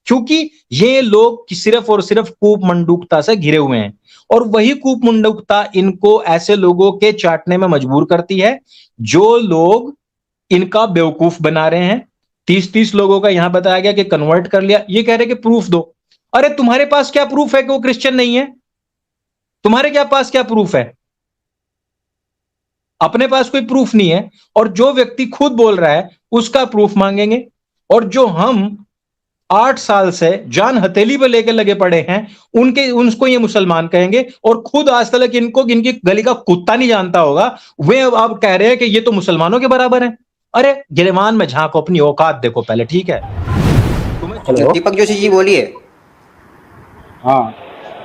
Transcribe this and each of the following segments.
क्योंकि ये लोग सिर्फ और सिर्फ कूपमंडूकता से घिरे हुए हैं, और वही कूपमंडूकता इनको ऐसे लोगों के चाटने में मजबूर करती है जो लोग इनका बेवकूफ बना रहे हैं। 30-30 लोगों का यहां बताया गया कि कन्वर्ट कर लिया, ये कह रहे कि प्रूफ दो। अरे तुम्हारे पास क्या प्रूफ है कि वो क्रिश्चियन नहीं है? तुम्हारे क्या पास क्या प्रूफ है? अपने पास कोई प्रूफ नहीं है, और जो व्यक्ति खुद बोल रहा है उसका प्रूफ मांगेंगे। और जो हम 8 साल से जान हथेली पे लेके लगे पड़े हैं उनके उनको ये मुसलमान कहेंगे, और खुद आज तक इनको इनकी गली का कुत्ता नहीं जानता होगा, वे अब कह रहे हैं कि ये तो मुसलमानों के बराबर है। अरे गिरवान में झांको, अपनी औकात देखो पहले, ठीक है? तुम्हें दीपक जोशी जी बोलिए। हाँ,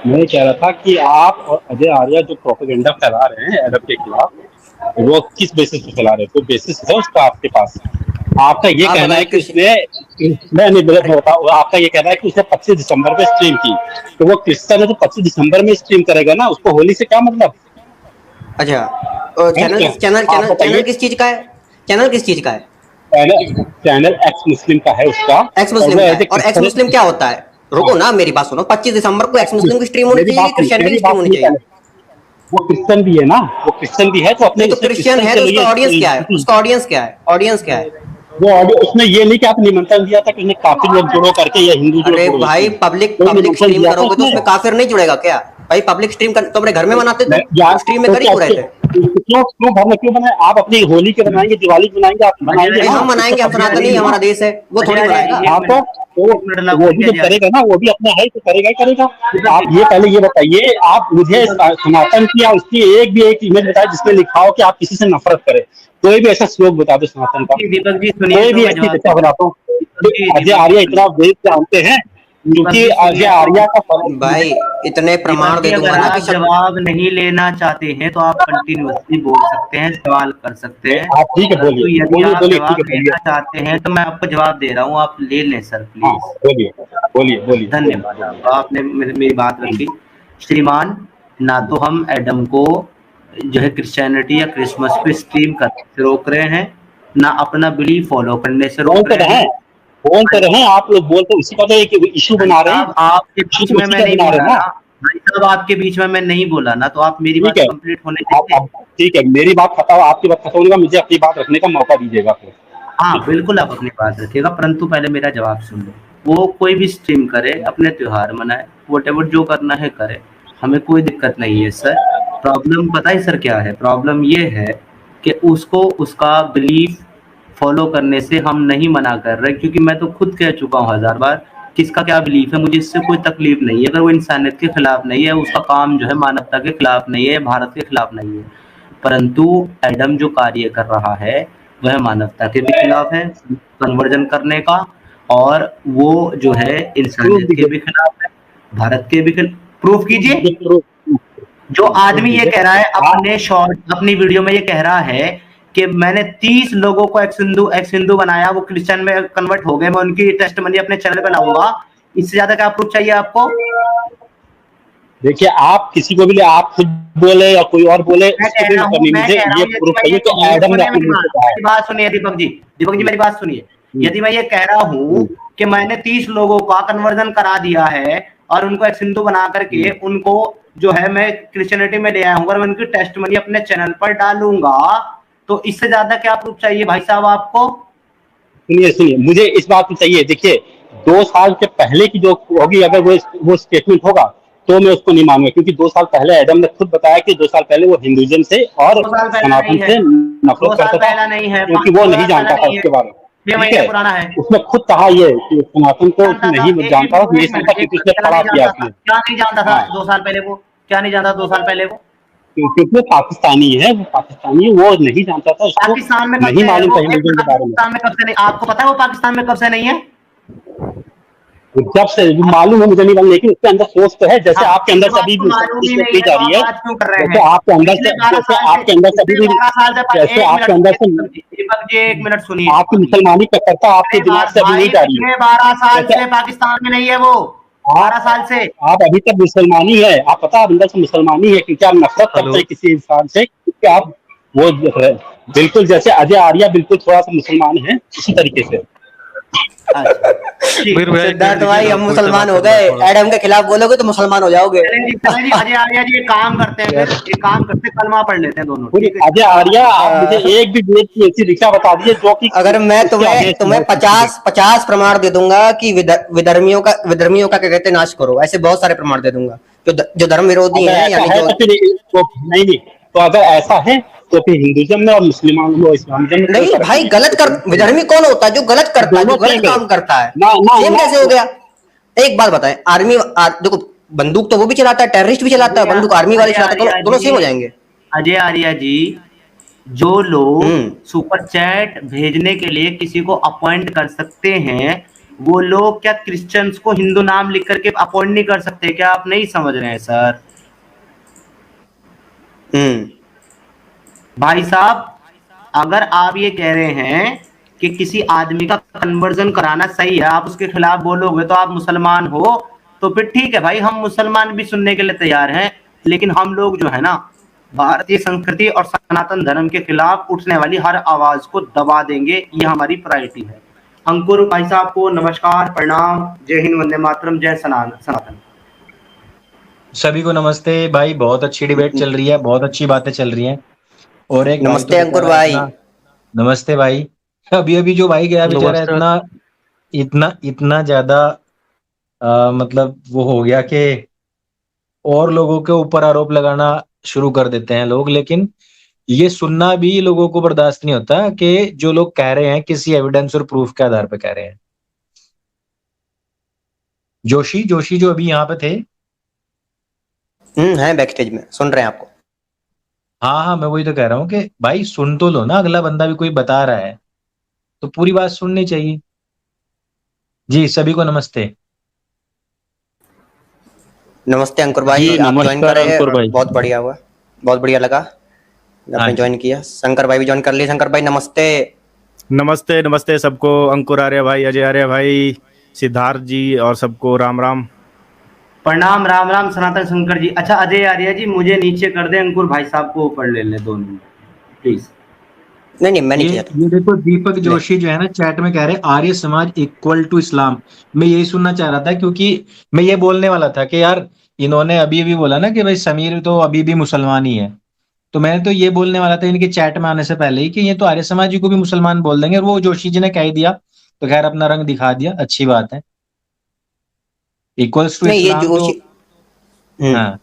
मैं कह रहा था कि आप और अजय आर्या जो प्रोपेगेंडा फैला रहे हैं एडम के खिलाफ, वो किस बेसिस पे फैला रहे हैं? कोई बेसिस है उसका आपके पास? आपका ये कहना है कि उसने, मैं नहीं बताऊँ, आपका ये कहना है कि उसने 25 दिसंबर पे स्ट्रीम की, तो वो क्रिश्चियन है तो 25 दिसंबर में स्ट्रीम करेगा ना, उसको होली से क्या मतलब? अच्छा, चैनल किस चीज का है? चैनल किस चीज का है? चैनल एक्स मुस्लिम का है उसका। एक्स मुस्लिम का है। और एक्स मुस्लिम क्या होता है? रुको ना, मेरी बात सुनो। 25 दिसंबर को एक्स मुस्लिम की स्ट्रीम होनी चाहिए, क्रिश्चियन की स्ट्रीम होनी चाहिए? वो क्रिश्चियन भी है ना, वो क्रिश्चियन भी है तो अपने तो क्रिश्चियन है तो उसका ऑडियंस क्या है? उसका ऑडियंस क्या है? ऑडियंस क्या है? वो ऑडियो उसने ये नहीं कि आप निमंत्रण दिया था कि उसने काफिर लोग जुड़ो करके या हिंदू जुड़ो। अरे भाई, पब्लिक स्ट्रीम करोगे तो उसमें काफिर नहीं जुड़ेगा क्या भाई? पब्लिक स्ट्रीम तो अपने घर में बनाते थे, स्ट्रीम में कर ही रहे थे। क्यों घर में क्यों बनाए? आप अपनी होली के बनाएंगे, दिवाली के बनाएंगे, आप बनाएंगे? हम मनाएंगे, हम सनातनी, हमारा देश है, वो थोड़ी बनाएगा। आप तो वो भी जब करेगा ना, वो भी अपना है तो करेगा ही करेगा। आप ये पहले ये बताइए, आप मुझे सनातन की या उसकी एक इमेज बताए जिसमें लिखा हो कि आप किसी से नफरत करें। कोई भी ऐसा श्लोक बता दो सनातन का, कोई भी ऐसी दिशा बनाता हूँ। अजय आर्या इतना वेद जानते हैं क्योंकि अजय आर्या का भाई इतने प्रमाण दे दूंगा ना कि जवाब नहीं लेना चाहते हैं तो आप कंटिन्यूअसली बोल सकते हैं, सवाल कर सकते हैं। आप ठीक है बोलिए, तो यदि आप जवाब लेना चाहते हैं तो मैं आपको जवाब दे रहा हूँ, आप ले लें सर प्लीज। बोलिए। धन्यवाद, आपने मेरी बात रखी। श्रीमान, ना तो हम एडम को जो है क्रिश्चियनिटी या क्रिसमस पे स्ट्रीम करने से रोक रहे हैं, ना अपना बिलीफ फॉलो करने से रोक रहे हैं। बोलते रहे आप लोग, बोलते उसी का तो एक इशू बना रहे हैं। आपके बीच में मैं नहीं बोला ना भाई साहब, आपके बीच में मैं नहीं बोला ना, तो आप मेरी बात कंप्लीट होने दीजिए। ठीक है, मेरी बात खत्म, आपकी बात खत्म होने का मुझे अपनी बात रखने का मौका दीजिएगा फिर। हाँ बिल्कुल, आप अपनी बात रखिएगा, परंतु पहले मेरा जवाब सुन लो। वो कोई भी स्ट्रीम करे, अपने त्योहार मनाए, व्हाटएवर जो करना है करे, हमें कोई दिक्कत नहीं है सर। प्रॉब्लम पता है सर क्या है? प्रॉब्लम ये है कि उसको उसका बिलीफ फॉलो करने से हम नहीं मना कर रहे, क्योंकि मैं तो खुद कह चुका हूँ 1000 बार किसका क्या बिलीफ है, मुझे इससे कोई तकलीफ नहीं है। अगर वो इंसानियत के खिलाफ नहीं है, उसका काम जो है मानवता के खिलाफ नहीं है, भारत के खिलाफ नहीं है, परंतु एडम जो कार्य कर रहा है वह मानवता के भी खिलाफ है, कन्वर्जन करने का, और वो जो है इंसानियत के भी खिलाफ है, भारत के भी खिलाफ। प्रूफ कीजिए। जो आदमी ये कह रहा है अपने अपनी वीडियो में ये कह रहा है कि मैंने 30 लोगों को एक्स हिंदू बनाया, वो क्रिश्चियन में कन्वर्ट हो गए, मैं उनकी टेस्टमनी अपने चैनल पे लाऊंगा, इससे ज्यादा क्या प्रूफ चाहिए आपको? देखिए, आप किसी को भी ले, आप खुद बोले या कोई और बोले, मुझे ये प्रूफ चाहिए कि एडम ने अपनी बात सुनिए दीपक जी मेरी बात सुनिए। यदि मैं ये कह रहा हूँ कि मैंने 30 लोगों का कन्वर्जन करा दिया है और उनको एक्स हिंदू बना करके उनको जो है मैं क्रिश्चियनिटी में ले आया हूँ और मैं उनकी टेस्टमनी अपने चैनल पर डालूंगा, तो इससे ज्यादा क्या प्रूफ चाहिए भाई साहब आपको? सुनिए, मुझे इस बात में चाहिए। देखिए, 2 साल के पहले की जो होगी, अगर वो स्टेटमेंट होगा तो मैं उसको नहीं मानूंगा, क्योंकि 2 साल पहले एडम ने खुद बताया कि 2 साल पहले वो हिंदुइज्म से और सनातन से नफरत करता था, क्योंकि वो नहीं जानता था उसके बारे में। ठीक है, उसने खुद कहा ये कि सनातन को नहीं जानता था, नहीं समझता, क्योंकि उसने पढ़ा किया। क्या नहीं जानता था 2 साल पहले वो? क्या नहीं जानता 2 साल पहले वो? क्योंकि वो पाकिस्तानी है, वो नहीं जानता था, उसको पाकिस्तान में नहीं मालूम था हिंदुइज्म के बारे में। पाकिस्तान में कब से नहीं? आपको पता है वो पाकिस्तान में कब से नहीं है? जब से मालूम है मुझे नहीं मालूम, लेकिन उसके अंदर सोच तो है, जैसे आपके अंदर से अभी की जा रही है, जैसे आपके अंदर से, जैसे आपके अंदर से अभी भी, जैसे आपके अंदर से, दीपक जी 1 मिनट सुनिए, आपकी मुसलमानी कट्टरता आपके दिमाग से अभी नहीं जा रही है। 12 साल से पाकिस्तान में नहीं है वो, 12 साल से आप अभी तक मुसलमानी है, आप पता है अंदर से मुसलमानी है, क्योंकि आप नफरत करते हैं किसी इंसान से, क्योंकि आप वो बिल्कुल जैसे अजय आर्या बिल्कुल थोड़ा सा मुसलमान है, इसी तरीके से। अच्छा ठीक है। सिद्धार्थ भाई हम मुसलमान हो गए, एडम के खिलाफ बोलोगे तो मुसलमान हो जाओगे। चलें जी, अजय आर्या जी एक काम करते हैं, फिर एक काम करते हैं, कलमा पढ़ लेते हैं दोनों, ठीक है? अजय आर्या, आप मुझे एक भी वेद की ऐसी शिक्षा बता दीजिए जो कि अगर मैं तुम्हें 50 प्रमाण दे दूंगा कि विधर्मियों का क्या कहते हैं नाश करो, ऐसे बहुत सारे प्रमाण दे दूंगा जो धर्म विरोधी है, यानी जो नहीं, तो अगर ऐसा है तो फिर हिंदुइज्म में और मुसलमान में इस्लामिज्म में नहीं भाई, गलत कर विधर्मी कौन होता है? जो गलत करता है, जो गलत काम करता है। सेम कैसे हो गया? एक बात बताएं, देखो बंदूक तो वो भी चलाता है, टेररिस्ट भी चलाता है, बंदूक आर्मी वाले चलाता है, दोनों सेम हो जाएंगे। अजय आर्या जी, जो लोग सुपर चैट भेजने के लिए किसी को अपॉइंट कर सकते हैं, वो लोग क्या क्रिश्चियंस को हिंदू नाम लिख करके अपॉइंट नहीं कर सकते? क्या आप नहीं समझ रहे हैं सर? भाई साहब, अगर आप ये कह रहे हैं कि किसी आदमी का कन्वर्जन कराना सही है, आप उसके खिलाफ बोलोगे तो आप मुसलमान हो, तो फिर ठीक है भाई, हम मुसलमान भी सुनने के लिए तैयार हैं। लेकिन हम लोग जो है ना, भारतीय संस्कृति और सनातन धर्म के खिलाफ उठने वाली हर आवाज को दबा देंगे, ये हमारी प्रायोरिटी है। अंकुर भाई साहब को नमस्कार, प्रणाम, जय हिंद, वंदे मातरम, जय सनातन। सभी को नमस्ते भाई, बहुत अच्छी डिबेट चल रही है, बहुत अच्छी बातें चल रही हैं। और एक नमस्ते अंकुर भाई। नमस्ते भाई। अभी जो भाई गया बेचारा इतना ज्यादा मतलब वो हो गया कि और लोगों के ऊपर आरोप लगाना शुरू कर देते हैं लोग, लेकिन ये सुनना भी लोगों को बर्दाश्त नहीं होता कि जो लोग कह रहे हैं किसी एविडेंस और प्रूफ के आधार पर कह रहे हैं। जोशी जो अभी यहाँ पे थे, हैं बैक स्टेज में, सुन रहे हैं आपको। हाँ, मैं वही तो कह रहा हूँ कि भाई सुन तो लो ना, अगला बंदा भी कोई बता रहा है तो पूरी बात सुननी चाहिए। जी सभी को नमस्ते। नमस्ते अंकुर भाई, आप ज्वाइन कर रहे हैं, बहुत बढ़िया हुआ, बहुत बढ़िया लगा आपने ज्वाइन किया। शंकर भाई भी ज्वाइन कर लिए। शंकर भाई नमस्ते। नमस्ते सबको, अंकुर आर्य भाई, अजय आर्य भाई, सिद्धार्थ जी और सबको राम राम। प्रणाम, राम राम सनातन शंकर जी। अच्छा अजय आर्य जी, मुझे नीचे कर दे, अंकुर भाई साहब को ऊपर ले ले 2 मिनट प्लीज। नहीं मैं नहीं ये देखो दीपक जोशी जो है ना चैट में कह रहे Arya Samaj equal to Islam. मैं यही सुनना चाह रहा था, क्योंकि मैं ये बोलने वाला था कि यार इन्होंने अभी बोला ना कि भाई समीर तो अभी भी मुसलमान ही है, तो मैंने तो ये बोलने वाला था इनके चैट में आने से पहले ही कि ये तो आर्य समाजी को भी मुसलमान बोल देंगे, और वो जोशी जी ने कह ही दिया, तो खैर अपना रंग दिखा दिया, अच्छी बात है। इक्वल्स टू इस्लाम तो हाँ।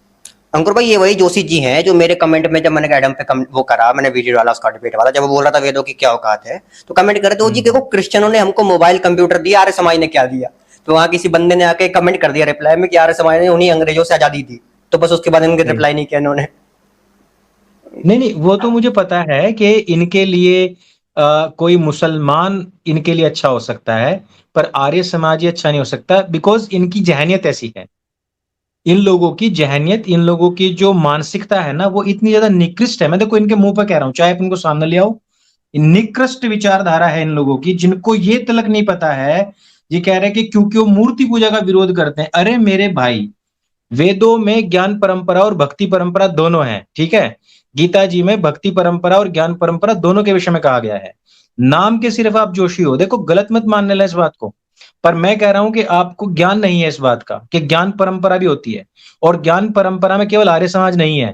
अंकुर भाई, ये वही जोशी जी हैं जो मेरे कमेंट में, जब मैंने एडम पे वो करा, मैंने वीडियो डाला उसका डिबेट वाला, जब वो बोल रहा था वेदों की क्या औकात है, तो कमेंट करे तो जी देखो क्रिश्चियनों ने हमको मोबाइल कंप्यूटर दिया, आर्य समाज ने क्या दिया? तो वहां किसी बंदे ने आके कमेंट कर दिया रिप्लाई में कि आर्य समाज ने उन्हीं अंग्रेजों से आजादी दी, तो बस उसके बाद इनके रिप्लाई नहीं किया इन्होंने। नहीं वो तो मुझे पता है कि इनके लिए कोई मुसलमान इनके लिए अच्छा हो सकता है, पर आर्य समाजी अच्छा नहीं हो सकता, बिकॉज इनकी जहनियत ऐसी है। इन लोगों की जहनियत, इन लोगों की जो मानसिकता है ना, वो इतनी ज्यादा निकृष्ट है। मैं देखो इनके मुंह पर कह रहा हूं, चाहे आप इनको सामने ले आओ, निकृष्ट विचारधारा है इन लोगों की, जिनको ये तलक नहीं पता है। ये कह रहे हैं कि क्योंकि वो मूर्ति पूजा का विरोध करते हैं। अरे मेरे भाई, वेदों में ज्ञान परंपरा और भक्ति परंपरा दोनों है, ठीक है। गीता जी में भक्ति परंपरा और ज्ञान परंपरा दोनों के विषय में कहा गया है। नाम के सिर्फ आप जोशी हो, देखो गलत मत मानने लगे इस बात को, पर मैं कह रहा हूं कि आपको ज्ञान नहीं है इस बात का कि ज्ञान परंपरा भी होती है, और ज्ञान परंपरा में केवल आर्य समाज नहीं है,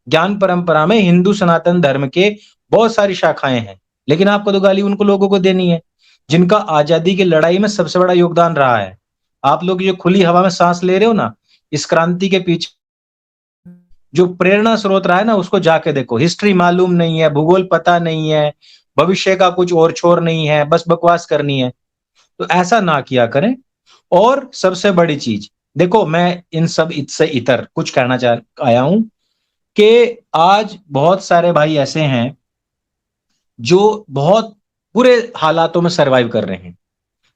ज्ञान परंपरा में हिंदू सनातन धर्म के बहुत सारी शाखाएं हैं। लेकिन आपको तो गाली उनको लोगों को देनी है जिनका आजादी की लड़ाई में सबसे बड़ा योगदान रहा है। आप लोग जो खुली हवा में सांस ले रहे हो ना, इस क्रांति के पीछे जो प्रेरणा स्रोत रहा है ना, उसको जाके देखो। हिस्ट्री मालूम नहीं है, भूगोल पता नहीं है, भविष्य का कुछ और छोर नहीं है, बस बकवास करनी है, तो ऐसा ना किया करें। और सबसे बड़ी चीज देखो, मैं इन सब इससे इतर कुछ कहना चाह आया हूं कि आज बहुत सारे भाई ऐसे हैं जो बहुत बुरे हालातों में सरवाइव कर रहे हैं,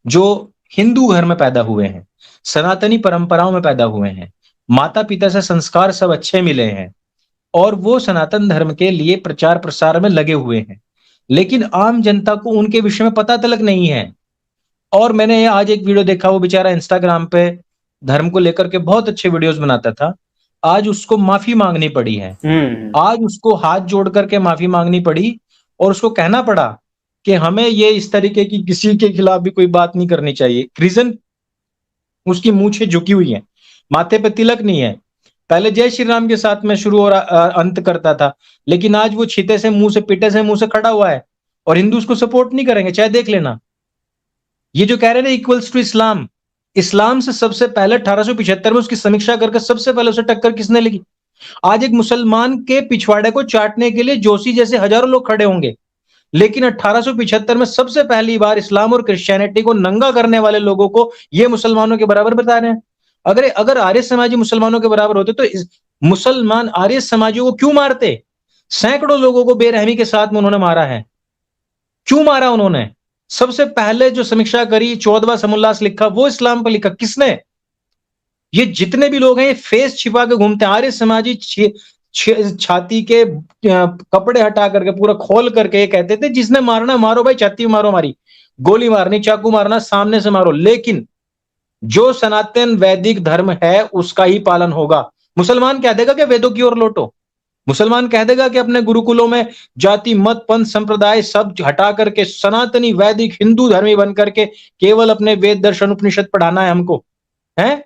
जो हिंदू घर में पैदा हुए हैं, सनातनी परंपराओं में पैदा हुए हैं, माता पिता से संस्कार सब अच्छे मिले हैं, और वो सनातन धर्म के लिए प्रचार प्रसार में लगे हुए हैं, लेकिन आम जनता को उनके विषय में पता तलक नहीं है। और मैंने आज एक वीडियो देखा, वो बेचारा इंस्टाग्राम पे धर्म को लेकर के बहुत अच्छे वीडियोस बनाता था, आज उसको माफी मांगनी पड़ी है। आज उसको हाथ जोड़ करके माफी मांगनी पड़ी, और उसको कहना पड़ा कि हमें ये इस तरीके की किसी के खिलाफ भी कोई बात नहीं करनी चाहिए। रीजन, उसकी मूछें झुकी हुई हैं, माथे पे तिलक नहीं है। पहले जय श्री राम के साथ में शुरू और अंत करता था, लेकिन आज वो छीते से मुंह से पिटे से मुंह से खड़ा हुआ है और हिंदू उसको सपोर्ट नहीं करेंगे, चाहे देख लेना। ये जो कह रहे हैं ना इक्वल्स टू इस्लाम, इस्लाम से सबसे पहले 1875 में उसकी समीक्षा करके सबसे पहले उसे टक्कर किसने लगी? आज एक मुसलमान के पिछवाड़े को चाटने के लिए जोशी जैसे हजारों लोग खड़े होंगे, लेकिन 1875 में सबसे पहली बार इस्लाम और क्रिश्चियनिटी को नंगा करने वाले लोगों को ये मुसलमानों के बराबर बता रहे हैं। अगर आर्य समाजी मुसलमानों के बराबर होते तो मुसलमान आर्य समाजियों को क्यों मारते? सैकड़ों लोगों को बेरहमी के साथ में उन्होंने मारा है। क्यों मारा उन्होंने? सबसे पहले जो समीक्षा करी, 14वां समुल्लास लिखा, वो इस्लाम पर लिखा किसने? ये जितने भी लोग हैं ये फेस छिपा के घूमते हैं। आर्य समाजी छाती के कपड़े हटा करके पूरा खोल करके ये कहते थे जिसने मारना मारो भाई, छाती मारो, मारी गोली मारनी, चाकू मारना, सामने से मारो, लेकिन जो सनातन वैदिक धर्म है उसका ही पालन होगा। मुसलमान कह देगा कि वेदों की ओर लौटो, मुसलमान कह देगा कि अपने गुरुकुलों में जाति मत पंथ संप्रदाय सब हटा करके सनातनी वैदिक हिंदू धर्मी बन करके केवल अपने वेद दर्शन उपनिषद पढ़ाना है हमको, है?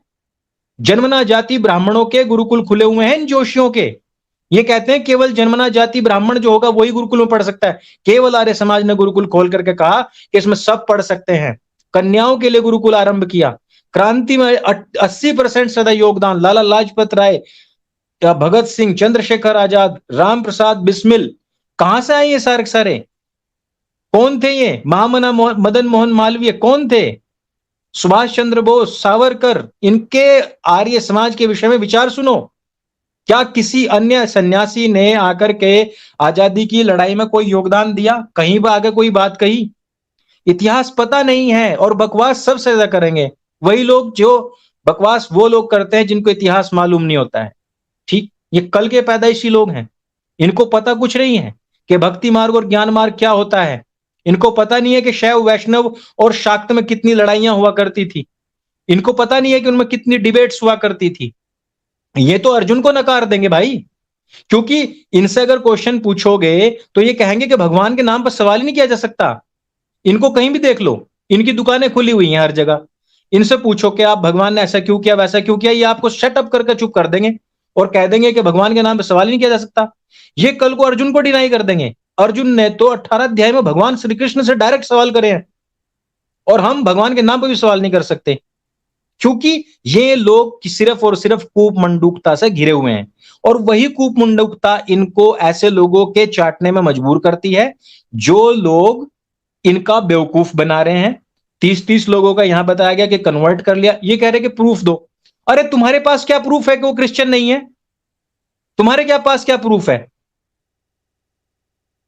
जन्मना जाति ब्राह्मणों के गुरुकुल खुले हुए हैं इन जोशियों के। ये कहते हैं केवल जन्मना जाति ब्राह्मण जो होगा वही गुरुकुल में पढ़ सकता है। केवल आर्य समाज ने गुरुकुल खोल करके कहा कि इसमें सब पढ़ सकते हैं। कन्याओं के लिए गुरुकुल आरंभ किया। क्रांति में 80% सदा योगदान लाला लाजपत राय, भगत सिंह, चंद्रशेखर आजाद, राम प्रसाद बिस्मिल, कहां से आए ये सारे? कौन थे ये? महामना मदन मोहन मालवीय कौन थे? सुभाष चंद्र बोस, सावरकर, इनके आर्य समाज के विषय में विचार सुनो। क्या किसी अन्य सन्यासी ने आकर के आजादी की लड़ाई में कोई योगदान दिया? कहीं पर आगे कोई बात कही? इतिहास पता नहीं है और बकवास सबसे ज्यादा करेंगे वही लोग जो बकवास वो लोग करते हैं जिनको इतिहास मालूम नहीं होता है। ठीक, ये कल के पैदाइशी लोग हैं, इनको पता कुछ नहीं है कि भक्ति मार्ग और ज्ञान मार्ग क्या होता है। इनको पता नहीं है कि शैव वैष्णव और शाक्त में कितनी लड़ाइयां हुआ करती थी। इनको पता नहीं है कि उनमें कितनी डिबेट्स हुआ करती थी। ये तो अर्जुन को नकार देंगे भाई, क्योंकि इनसे अगर क्वेश्चन पूछोगे तो ये कहेंगे कि भगवान के नाम पर सवाल ही नहीं किया जा सकता। इनको कहीं भी देख लो, इनकी दुकानें खुली हुई हैं हर जगह। इनसे पूछो कि आप भगवान ने ऐसा क्यों किया, वैसा क्यों किया, ये आपको शट अप करके चुप कर देंगे और कह देंगे कि भगवान के नाम पर सवाल ही नहीं किया जा सकता। ये कल को अर्जुन को डिनाई कर देंगे। अर्जुन ने तो 18 अध्याय में भगवान श्री कृष्ण से डायरेक्ट सवाल करे हैं और हम भगवान के नाम पर भी सवाल नहीं कर सकते, क्योंकि ये लोग सिर्फ और सिर्फ कूप मंडूकता से घिरे हुए हैं और वही कूप मंडूकता इनको ऐसे लोगों के चाटने में मजबूर करती है जो लोग इनका बेवकूफ बना रहे हैं। 30-30 लोगों का यहां बताया गया कि कन्वर्ट कर लिया। ये कह रहे कि प्रूफ दो। अरे तुम्हारे पास क्या प्रूफ है कि वो क्रिश्चियन नहीं है? तुम्हारे क्या पास क्या प्रूफ है?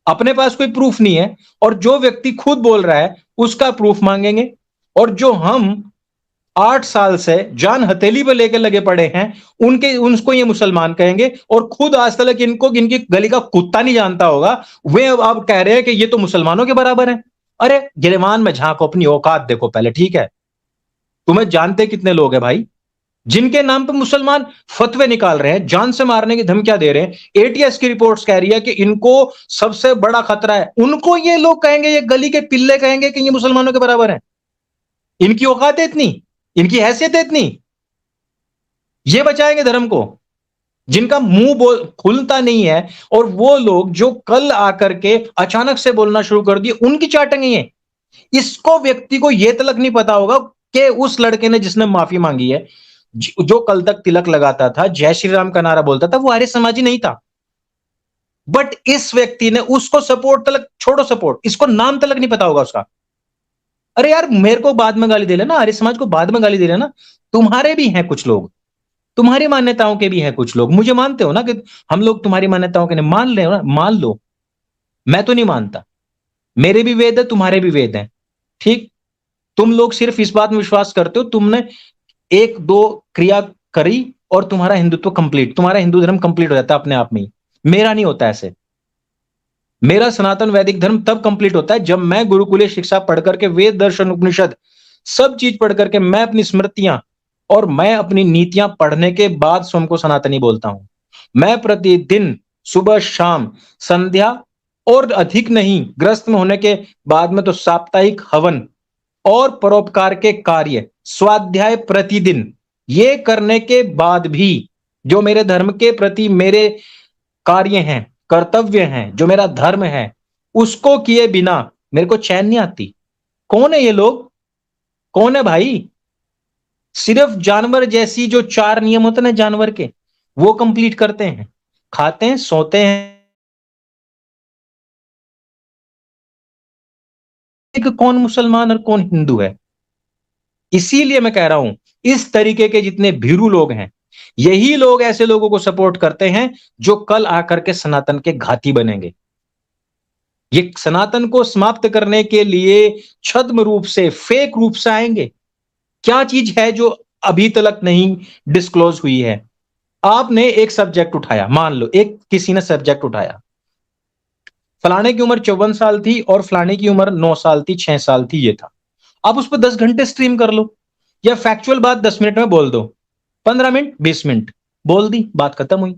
अपने पास कोई प्रूफ नहीं है और जो व्यक्ति खुद बोल रहा है उसका प्रूफ मांगेंगे। और जो हम 8 साल से जान हथेली पे लेके लगे पड़े हैं उनको ये मुसलमान कहेंगे और खुद आज तक इनको इनकी गली का कुत्ता नहीं जानता होगा, वे अब कह रहे हैं कि ये तो मुसलमानों के बराबर है। अरे गिरवान में झांको, अपनी औकात देखो पहले, ठीक है? तुम्हें जानते कितने लोग हैं भाई जिनके नाम पे मुसलमान फतवे निकाल रहे हैं, जान से मारने की धमकियां दे रहे हैं। एटीएस की रिपोर्ट्स कह रही है कि इनको सबसे बड़ा खतरा है। उनको ये लोग कहेंगे, ये गली के पिल्ले कहेंगे कि ये मुसलमानों के बराबर है। इनकी औकात है इतनी, इनकी हैसियत है इतनी, ये बचाएंगे धर्म को जिनका मुंह खुलता नहीं है। और वो लोग जो कल आकर के अचानक से बोलना शुरू कर दिए उनकी चाटेंगे ये। इसको व्यक्ति को यह तलक नहीं पता होगा कि उस लड़के ने जिसने माफी मांगी है, जो कल तक तिलक लगाता था, जय श्री राम का नारा बोलता था, वो आर्य समाजी नहीं था। बट इस व्यक्ति ने उसको सपोर्ट तलक, छोड़ो सपोर्ट, इसको नाम तलक नहीं पता होगा उसका। अरे यार मेरे को बाद में गाली दे लेना, आर्य समाज को बाद में गाली दे लेना। तुम्हारे भी हैं कुछ लोग, तुम्हारी मान्यताओं के भी हैं कुछ लोग। मुझे मानते हो ना कि हम लोग तुम्हारी मान्यताओं के नहीं मान ले ना, मान लो। मैं तो नहीं मानता, मेरे भी वेद है, तुम्हारे भी वेद हैं, ठीक? तुम लोग सिर्फ इस बात में विश्वास करते हो तुमने 1-2 क्रिया करी और तुम्हारा हिंदुत्व कंप्लीट, तुम्हारा हिंदू धर्म कंप्लीट हो जाता है अपने आप में ही। मेरा नहीं होता ऐसे। मेरा सनातन वैदिक धर्म तब कंप्लीट होता है जब मैं गुरुकुलीय शिक्षा पढ़ करके वेद दर्शन उपनिषद सब चीज पढ़ करके मैं अपनी स्मृतियां और मैं अपनी नीतियां पढ़ने के बाद स्वयं को सनातनी बोलता हूं। मैं प्रतिदिन सुबह शाम संध्या और अधिक नहीं, ग्रस्त में होने के बाद में तो साप्ताहिक हवन और परोपकार के कार्य, स्वाध्याय प्रतिदिन, ये करने के बाद भी जो मेरे धर्म के प्रति मेरे कार्य हैं, कर्तव्य हैं, जो मेरा धर्म है, उसको किए बिना मेरे को चैन नहीं आती। कौन है ये लोग? कौन है भाई? सिर्फ जानवर जैसी जो 4 नियम होते हैं ना जानवर के, वो कंप्लीट करते हैं, खाते हैं, सोते हैं। कौन मुसलमान और कौन हिंदू है? इसीलिए मैं कह रहा हूं, इस तरीके के जितने भीरू लोग हैं, यही लोग ऐसे लोगों को सपोर्ट करते हैं जो कल आकर के सनातन के घाती बनेंगे। ये सनातन को समाप्त करने के लिए छद्म रूप से, फेक रूप से आएंगे। क्या चीज है जो अभी तक नहीं डिस्क्लोज हुई है? आपने एक सब्जेक्ट उठाया, मान लो एक किसी ने सब्जेक्ट उठाया, फलाने की उम्र 54 साल थी और फलाने की उम्र 9 साल थी, 6 साल थी, ये था। आप उस पर 10 घंटे स्ट्रीम कर लो, या फैक्चुअल बात 10 मिनट में बोल दो, 15 मिनट 20 मिनट बोल दी, बात खत्म हुई।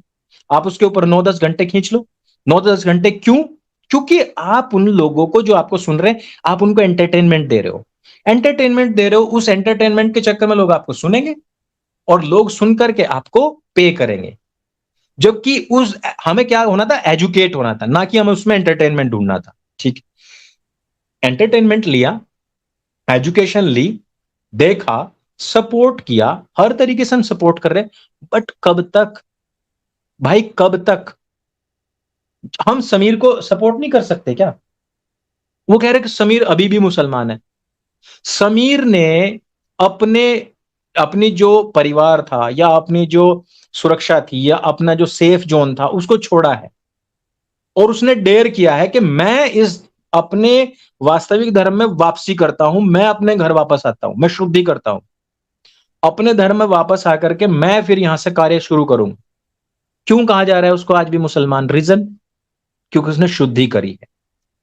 आप उसके ऊपर 9-10 घंटे खींच लो। 9-10 घंटे क्यों? क्योंकि आप उन लोगों को जो आपको सुन रहे हैं, आप उनको एंटरटेनमेंट दे रहे हो। एंटरटेनमेंट दे रहे हो, उस एंटरटेनमेंट के चक्कर में लोग आपको सुनेंगे और लोग सुन करके आपको पे करेंगे। जबकि उस हमें क्या होना था? एजुकेट होना था, ना कि हमें उसमें एंटरटेनमेंट ढूंढना था। ठीक, एंटरटेनमेंट लिया, एजुकेशन ली, देखा, सपोर्ट किया, हर तरीके से हम सपोर्ट कर रहे हैं, बट कब तक भाई, कब तक? हम समीर को सपोर्ट नहीं कर सकते क्या? वो कह रहे कि समीर अभी भी मुसलमान है। समीर ने अपनी जो परिवार था, या अपनी जो सुरक्षा थी, या अपना जो सेफ जोन था, उसको छोड़ा है और उसने डेयर किया है कि मैं इस अपने वास्तविक धर्म में वापसी करता हूं, मैं अपने घर वापस आता हूं, मैं शुद्धि करता हूं, अपने धर्म में वापस आकर के मैं फिर यहां से कार्य शुरू करूंगा। क्यों कहा जा रहा है उसको आज भी मुसलमान? रीजन, क्योंकि उसने शुद्धि करी है।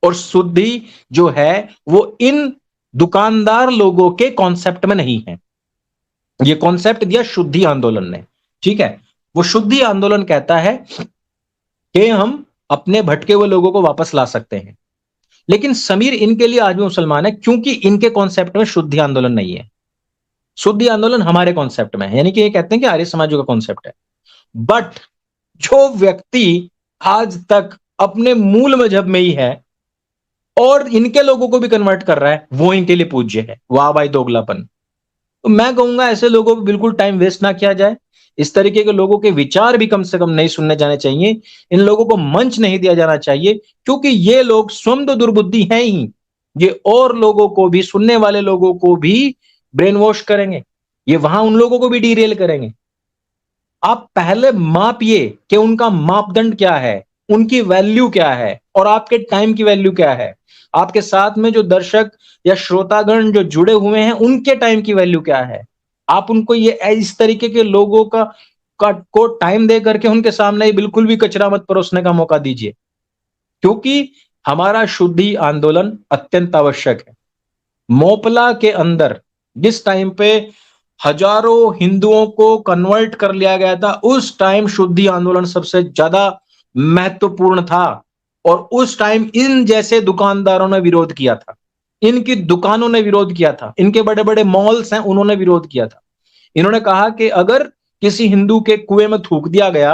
और शुद्धि जो है वो इन दुकानदार लोगों के कॉन्सेप्ट में नहीं है। ये कॉन्सेप्ट दिया शुद्धि आंदोलन ने, ठीक है। वो शुद्धि आंदोलन कहता है कि हम अपने भटके हुए लोगों को वापस ला सकते हैं। लेकिन समीर इनके लिए आज भी मुसलमान है, क्योंकि इनके कॉन्सेप्ट में शुद्धि आंदोलन नहीं है। शुद्धि आंदोलन हमारे कॉन्सेप्ट में है, यानी कि ये कहते हैं कि आर्य समाजों का कॉन्सेप्ट है। बट जो व्यक्ति आज तक अपने मूल मजहब में ही है और इनके लोगों को भी कन्वर्ट कर रहा है, वो इनके लिए पूज्य है। वाह भाई, दोगलापन। तो मैं कहूंगा ऐसे लोगों पर बिल्कुल टाइम वेस्ट ना किया जाए। इस तरीके के लोगों के विचार भी कम से कम नहीं सुनने जाने चाहिए। इन लोगों को मंच नहीं दिया जाना चाहिए, क्योंकि ये लोग स्वयं तो दुर्बुद्धि हैं ही, ये और लोगों को भी, सुनने वाले लोगों को भी ब्रेन वॉश करेंगे। ये वहां उन लोगों को भी डीरेल करेंगे। आप पहले मापिए कि उनका मापदंड क्या है, उनकी वैल्यू क्या है, और आपके टाइम की वैल्यू क्या है। आपके साथ में जो दर्शक या श्रोतागण जो जुड़े हुए हैं, उनके टाइम की वैल्यू क्या है। आप उनको ये इस तरीके के लोगों को टाइम दे करके उनके सामने बिल्कुल भी कचरा मत परोसने का मौका दीजिए, क्योंकि हमारा शुद्धि आंदोलन अत्यंत आवश्यक है। मोपला के अंदर जिस टाइम पे हजारों हिंदुओं को कन्वर्ट कर लिया गया था, उस टाइम शुद्धि आंदोलन सबसे ज्यादा महत्वपूर्ण था। और उस टाइम इन जैसे दुकानदारों ने विरोध किया था, इनकी दुकानों ने विरोध किया था, इनके बड़े बड़े मॉल्स हैं उन्होंने विरोध किया था। इन्होंने कहा कि अगर किसी हिंदू के कुएं में थूक दिया गया